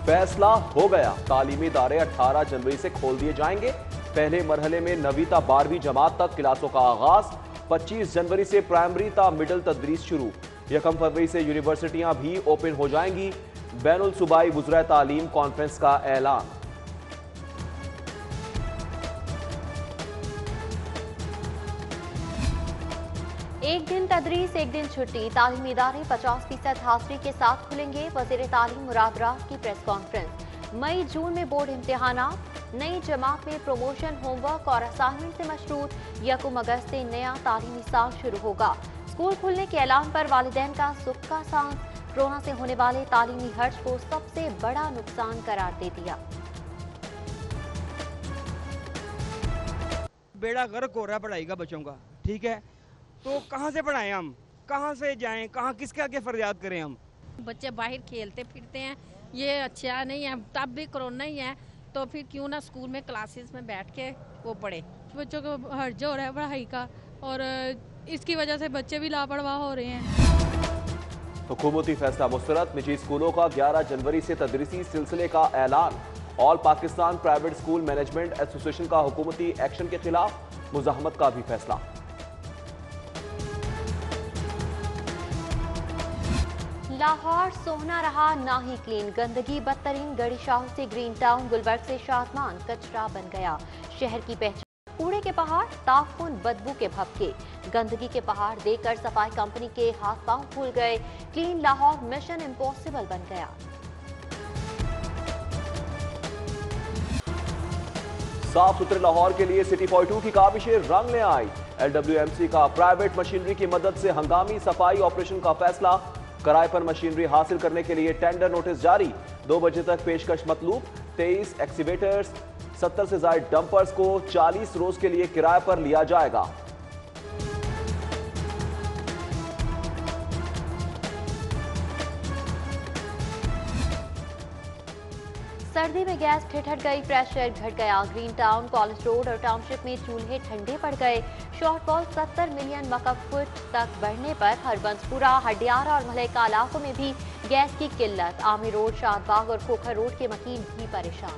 फैसला हो गया, तालीमी इदारे 18 जनवरी से खोल दिए जाएंगे। पहले मरहले में 9वीं ता 12वीं जमात तक क्लासों का आगाज। 25 जनवरी से प्राइमरी ता मिडल तदरीस शुरू। 1 फरवरी से यूनिवर्सिटियां भी ओपन हो जाएंगी। बैनुल सूबाई वुज़रा तालीम कॉन्फ्रेंस का ऐलान। एक दिन तदरीस एक दिन छुट्टी, तालीमी इदारे 50% हाजिरी के साथ खुलेंगे। वज़ीर तालीम मुराद राह की प्रेस कॉन्फ्रेंस। मई जून में बोर्ड इम्तिहानात। नई जमात में प्रमोशन, होमवर्क और असाइनमेंट से मशरूत। 1 अगस्त से नया तालीमी साल शुरू होगा। स्कूल खुलने के ऐलान पर वालिदैन का सुख का सांस। कोरोना से होने वाले तालीमी हर्ज को सबसे बड़ा नुकसान करार दे दिया। बेड़ा गर्क हो रहा है पढ़ाई का बच्चों का, ठीक है, तो कहाँ से पढ़ाएं हम, कहाँ से जाएं, कहाँ किसके आगे फरियाद करें हम। बच्चे बाहर खेलते फिरते हैं, ये अच्छा नहीं है। तब भी कोरोना ही है तो फिर क्यों ना स्कूल में क्लासेस में बैठ के वो पढ़े। बच्चों को हर्ज हो रहा है पढ़ाई का और इसकी वजह से बच्चे भी लापरवाह हो रहे हैं। हुकूमती फैसला मुस्तरद। निजी स्कूलों का 11 जनवरी से तदरीसी सिलसिले का ऐलान। All Pakistan private school management association का हुकूमती एक्शन के खिलाफ मुज़ाहमत का भी फैसला। लाहौर सोहना रहा ना ही क्लीन, गंदगी बदतरीन। गड़ी शाह से ग्रीन टाउन, गुलबर्ग से शादमान कचरा बन गया। शहर की पहचान कूड़े के पहाड़, ताफुन बदबू के भपके। गंदगी के पहाड़ देखकर सफाई कंपनी के हाथ पांव फूल गए। क्लीन लाहौर मिशन इम्पॉसिबल बन गया। साफ सुथरे लाहौर के लिए सिटी पॉइंट 2 की काबिशें रंग ले आई। LWMC का प्राइवेट मशीनरी की मदद से हंगामी सफाई ऑपरेशन का फैसला। किराए पर मशीनरी हासिल करने के लिए टेंडर नोटिस जारी। 2 बजे तक पेशकश मतलूब। 23 एक्सीवेटर्स, 70 से ज्यादा डंपर्स को 40 रोज के लिए किराए पर लिया जाएगा। सर्दी में गैस ठिठक गई, प्रेशर घट गया। ग्रीन टाउन, कॉलेज रोड और टाउनशिप में चूल्हे ठंडे पड़ गए। शॉर्टफॉल 70 मिलियन मकब फुट तक बढ़ने पर हरबंसपुरा, हडियारा और मलैका इलाकों में भी गैस की किल्लत। आमिर रोड, शादबाग और खोखर रोड के मकीन भी परेशान।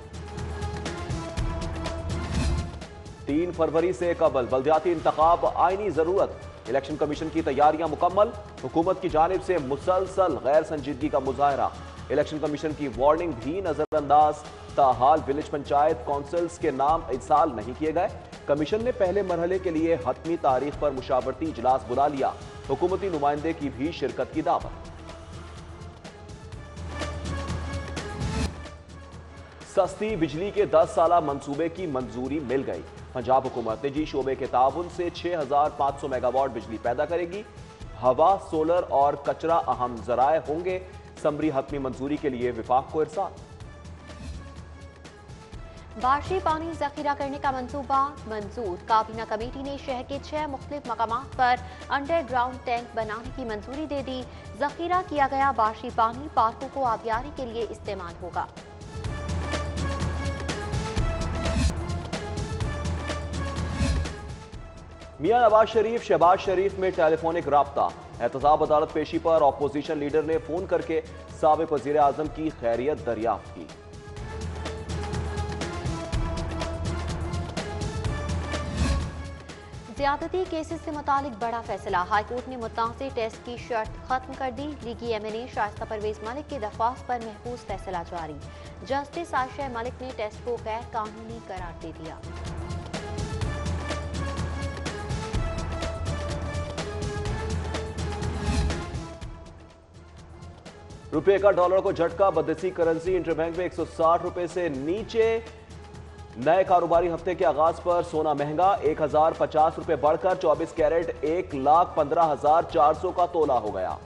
3 फरवरी से कबल बल्दियाती इंतखाब आईनी जरूरत। इलेक्शन कमीशन की तैयारियां मुकम्मल। हुकूमत की जानिब से मुसलसल गैर संजीदगी का मुजाहरा। इलेक्शन कमीशन की वार्निंग भी नजरअंदाज। ताहाल विलेज पंचायत काउंसिल्स के नाम इरसाल नहीं किए गए। कमीशन ने पहले मरहले के लिए हतमी तारीख पर मुशावरती इजलास बुला लिया। हुकूमती नुमाइंदे की भी शिरकत की दावत। सस्ती बिजली के 10 साला मंसूबे की मंजूरी मिल गई। पंजाब हुकूमत निजी शोबे के ताउन से 6500 मेगावाट बिजली पैदा करेगी। हवा, सोलर और कचरा अहम जराए होंगे। समरी हतमी मंजूरी के लिए विफाक को इरसाल। बारिशी पानी जखीरा करने का मंसूबा मंजूर। काबीना कमेटी ने शहर के 6 मुख्तलिफ मकामात पर अंडरग्राउंड टैंक बनाने की मंजूरी दे दी। जखीरा किया गया बारिशी पानी पार्कों को आबियारी के लिए इस्तेमाल होगा। मियां नवाज शरीफ शहबाज शरीफ में टेलीफोनिक राब्ता। एहतसाब अदालत पेशी पर अपोजिशन लीडर ने फोन करके साबिक वजीर आजम की खैरियत दरियाफ्त की। ज्यादती केसेस से मुतालिक बड़ा फैसला। हाईकोर्ट ने मुद्दाओं से टेस्ट की शर्त खत्म कर दी। लीगी MNA शाइस्ता परवेज मलिक की दरख्वास्त पर महफूज फैसला जारी। जस्टिस आयशा मलिक ने टेस्ट को गैर कानूनी करार दे दिया। रुपये का डॉलर को झटका। बदसी करेंसी इंटरबैंक में 160 रुपए से नीचे। नए कारोबारी हफ्ते के आगाज पर सोना महंगा। 1050 रुपए बढ़कर 24 कैरेट 1,15,400 का तोला हो गया।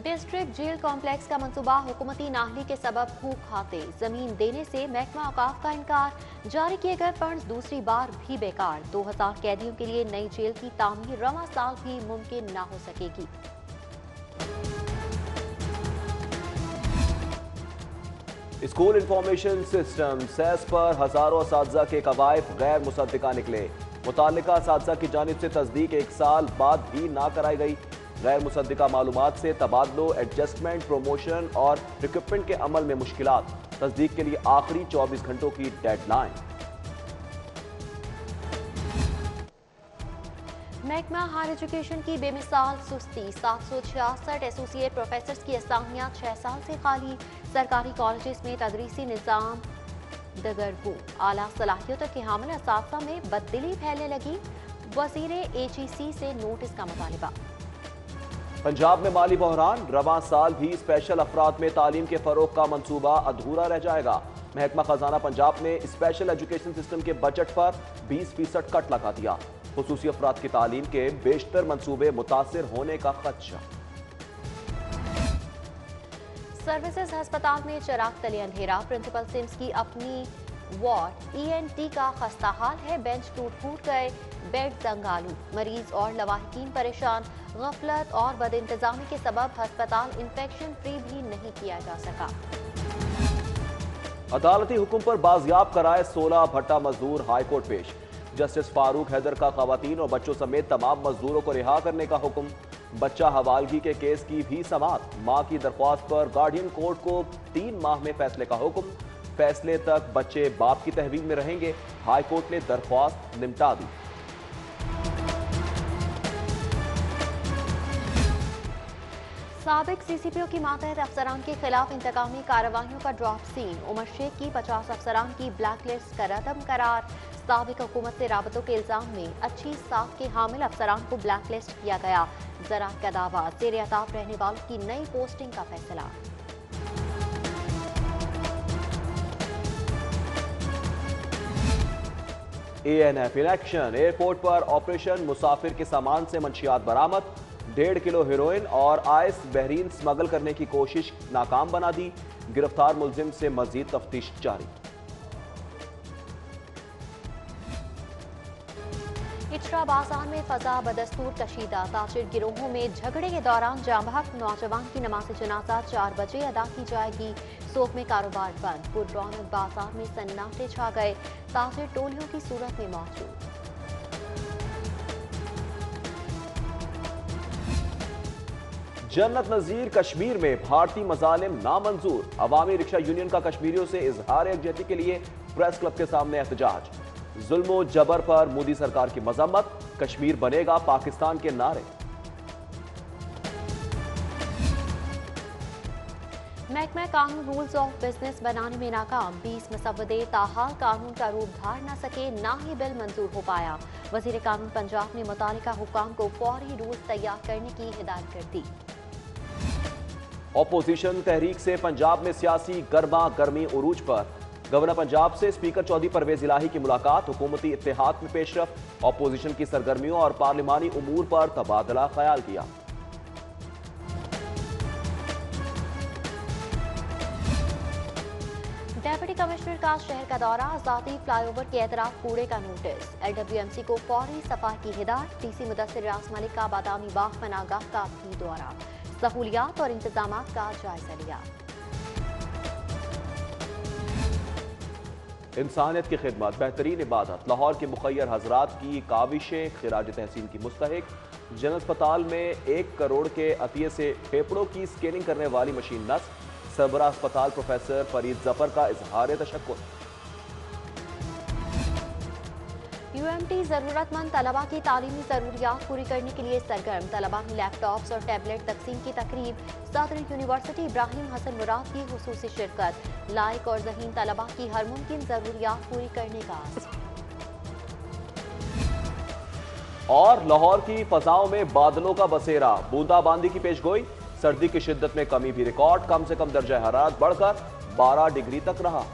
डिस्ट्रिक्ट जेल कॉम्प्लेक्स का मंसूबा हुकूमती नाहली के सबब फूक खाते। जमीन देने से महकमा औकाफ का इनकार। जारी किए गए फंड दूसरी बार भी बेकार। 2000 कैदियों के लिए नई जेल की तामीर रवां साल भी मुमकिन ना हो सकेगी। स्कूल इंफॉर्मेशन सिस्टम सेस पर हजारों असातिज़ा के कवायद गैर मुसद्दिका निकले। मुताल्लिका असातिज़ा की जानिब से तस्दीक 1 साल बाद भी ना कराई गई। गैर मुसद्दिका मालूमात से तबादलों, एडजस्टमेंट, प्रमोशन और रिक्रूटमेंट के अमल में मुश्किलात। तस्दीक के लिए आखिरी 24 घंटों की डेडलाइन। महकमा हायर एजुकेशन की बेमिसाल सुस्ती। 766 एसोसिएट प्रोफेसर्स की असामियां 6 साल से खाली। सरकारी कॉलेजेस में तदरीसी निज़ाम दगरगू। आला सलाहियतों के हामिल असातिज़ा में बददिली फैलने लगी। वज़ीर AGC से नोटिस का मुतालिबा। पंजाब में माली बहरान। रवां साल भी स्पेशल अफराद में तालीम के फरोग का मंसूबा अधूरा रह जाएगा। महकमा खजाना पंजाब ने स्पेशल एजुकेशन सिस्टम के बजट पर 20% कट लगा दिया। खुसूसी अफराद की तालीम के बेशतर मंसूबे मुतासिर होने का खदशा। सर्विसेज अस्पताल में चिराग तले अंधेरा। प्रिंसिपल सिम्स की अपनी वार्ड ENT का खस्ता हाल है। बेंच टूट गए, बेड जंगालू। मरीज और लवाहिकीन परेशान। गफलत और बदइंतजामी के सबब अस्पताल इंफेक्शन फ्री भी नहीं किया जा सका। अदालती हुक्म पर बाजियाब कराए 16 भट्टा मजदूर हाई कोर्ट पेश। जस्टिस फारूक हैदर का खवातीन और बच्चों समेत तमाम मजदूरों को रिहा करने का हुक्म। बच्चा हवालगी के केस की भी समाअत। मां की दरख्वास्त पर गार्डियन कोर्ट को 3 माह में फैसले का हुक्म। फैसले तक बच्चे बाप की तहवील में रहेंगे। हाई कोर्ट ने दरख्वास्त निपटा दी। साबिक CCPO की मातहत अफसरान के खिलाफ इंतकामी कार्रवाइयों का ड्रॉप सीन। उमर शेख की 50 अफसरान की ब्लैक लिस्ट का रदम करार। साबिक हुकूमत से राबतों के इल्जाम में अच्छी साख के हामिल अफसरान को ब्लैक लिस्ट किया गया। ज़राअत का दावा, ज़ेर अताब रहने वालों की नई पोस्टिंग का फैसला। ANF in action. एयरपोर्ट पर ऑपरेशन मुसाफिर के सामान से मंशियात बरामद। 1.5 किलो हेरोइन और आइस बहरीन स्मगल करने की कोशिश नाकाम बना दी। गिरफ्तार मुलजिम से मजीद तफ्तीश जारी। इचरा बाजार में फजा बदस्तूर कशीदा। ताजिर गिरोहों में झगड़े के दौरान जांबहक नौजवान की नमाज जनाजा 4 बजे अदा की जाएगी। सोख में कारोबार बंद। पुररौनक बाजार में सन्नाटे छा गए। ताजिर टोलियों की सूरत में मौजूद। जन्नत नजीर कश्मीर में भारतीय मजालिम नामंजूर। अवामी रिक्शा यूनियन का कश्मीरियों से इजहार यकजहती के लिए प्रेस क्लब के सामने एहतजाज। जुल्म जबर पर मोदी सरकार की मजम्मत। कश्मीर बनेगा पाकिस्तान के नारे। महकमा कानून रूल्स ऑफ बिजनेस बनाने में नाकाम। 20 मसवदे ताहाल कानून का रूप धार न सके, ना ही बिल मंजूर हो पाया। वजीर कानून पंजाब ने मुतालिका हुक्काम को फौरी रूल्स तैयार करने की हिदायत कर दी। ऑपोजिशन तहरीक से पंजाब में सियासी गर्मा गर्मी उरूज पर। गवर्नर पंजाब से स्पीकर चौधरी परवेज इलाही की मुलाकात। हुकूमती इत्तेहाद में पेशरफ। ऑपोजिशन की सरगर्मियों और पार्लिमानी उमूर पर तबादला ख्याल किया। डेप्यूटी कमिश्नर का शहर का दौरा। आजादी फ्लाईओवर के एतराफ कूड़े का नोटिस। LWMC को फौरी सफाई की हिदायत। DC मुदस्सिर रियाज मलिक का बादामी बाग पनाहगाह का भी दौरा। सहूलियात और इंतजामात का जायजा लिया। इंसानियत की खिदमत बेहतरीन इबादत। लाहौर के मुखय्यर हजरात की काविशें खिराज तहसीन की मुस्तहिक। जनरल अस्पताल में 1 करोड़ के अतिये से फेफड़ों की स्कैनिंग करने वाली मशीन नस्ब। सरबरा अस्पताल प्रोफेसर फरीद जफर का इजहार तशक्कुर। UMT जरूरतमंद तलबा की तालीमी जरूरियात पूरी करने के लिए सरगर्म। तलबा में लैपटॉप्स और टैबलेट तकसीम की तकरीब। सदर यूनिवर्सिटी इब्राहिम हसन मुराद की खुसूसी शिरकत। लायक और ज़हीन तलबा की हर मुमकिन जरूरियात पूरी करने का आज़म। और लाहौर की फजाओं में बादलों का बसेरा। बूंदाबांदी की पेशगोई। सर्दी की शिद्दत में कमी भी रिकॉर्ड। कम से कम दर्जा हरारत बढ़कर 12 डिग्री तक रहा।